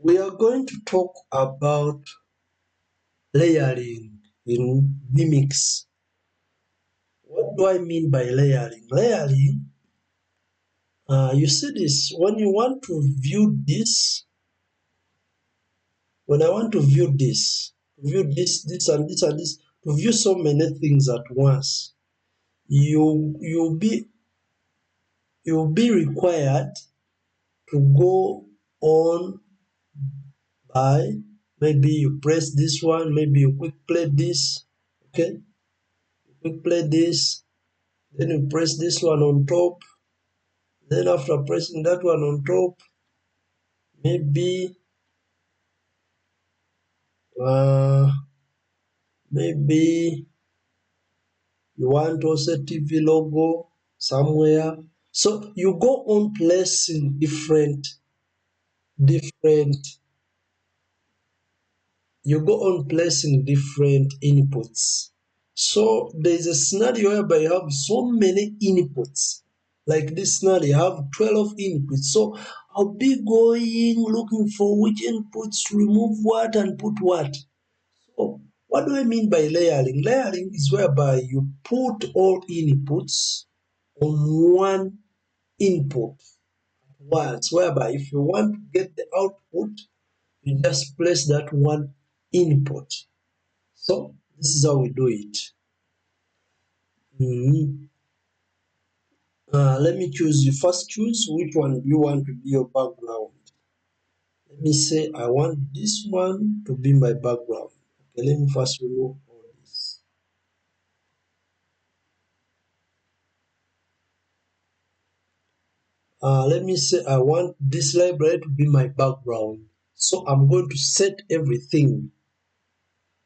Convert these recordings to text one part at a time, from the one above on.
We are going to talk about layering in Vmix. What do I mean by layering? Layering, you see this, when you want to view this, when I want to view this, this and this and this, to view so many things at once, you'll be required to go on by, maybe you press this one, maybe you quick play this, okay? Quick play this, then you press this one on top, then after pressing that one on top, maybe you want also TV logo somewhere, so you go on placing different inputs. So there's a scenario whereby you have so many inputs. Like this scenario, I have 12 inputs. So I'll be going looking for which inputs to remove what and put what. So what do I mean by layering? Layering is whereby you put all inputs on one input at once, whereby if you want to get the output, you just place that one input. So this is how we do it. Let me choose. You first choose which one you want to be your background. Let me say I want this one to be my background. Okay, let me first remove all this. Let me say I want this library to be my background. So I'm going to set everything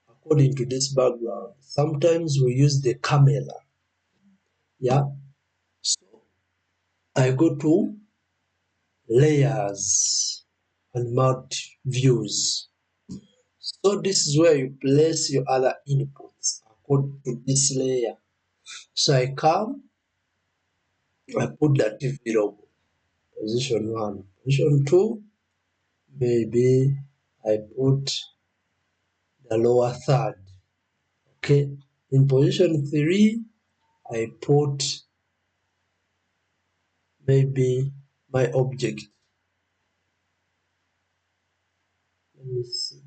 according to this background. Sometimes we use the camera. Yeah. So I go to Layers and Multiviews. So this is where you place your other inputs according to this layer. So I come, I put the TV logo, position 1. Position 2, maybe I put the lower third. Okay. In position 3, I put maybe my object. Let me see.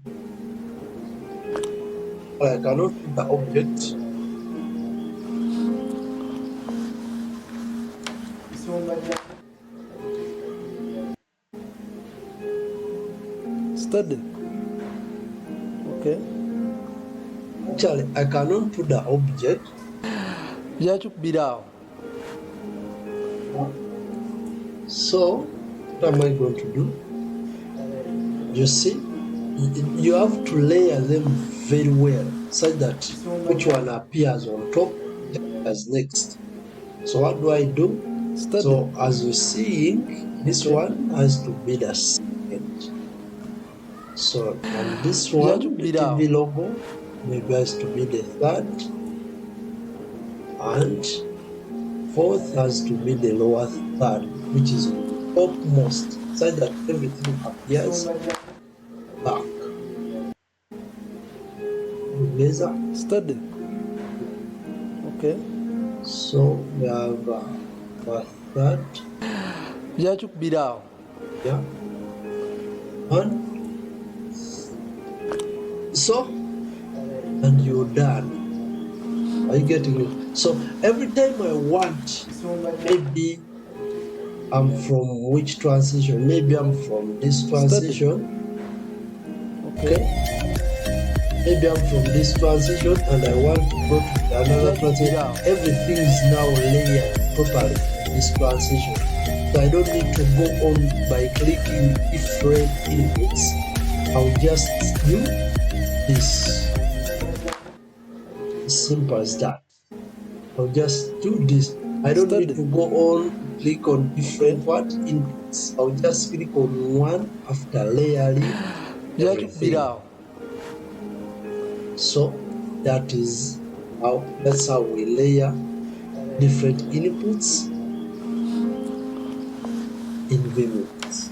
I cannot put the object. Study. Okay. Actually, I cannot put the object. So, what am I going to do? You see, you have to layer them very well, such that which one appears on top as next. So what do I do? So as you're seeing, this one has to be the second. So and this one, the TV logo, maybe has to be the third, and fourth has to be the lower third, which is topmost, so that everything appears back. Study. Okay. So we have that. Yeah. And so, and you're done. Are you getting it? So every time I want, maybe I'm from which transition? Maybe I'm from this transition. Okay. Maybe I'm from this transition and I want to go to another transition. Everything is now layered properly in this transition. So I don't need to go on by clicking different inputs. I'll just do this. As simple as that. I'll just do this. I don't need to go on, click on different inputs. I'll just click on one after layering everything. So that's how we layer different inputs in Vmix.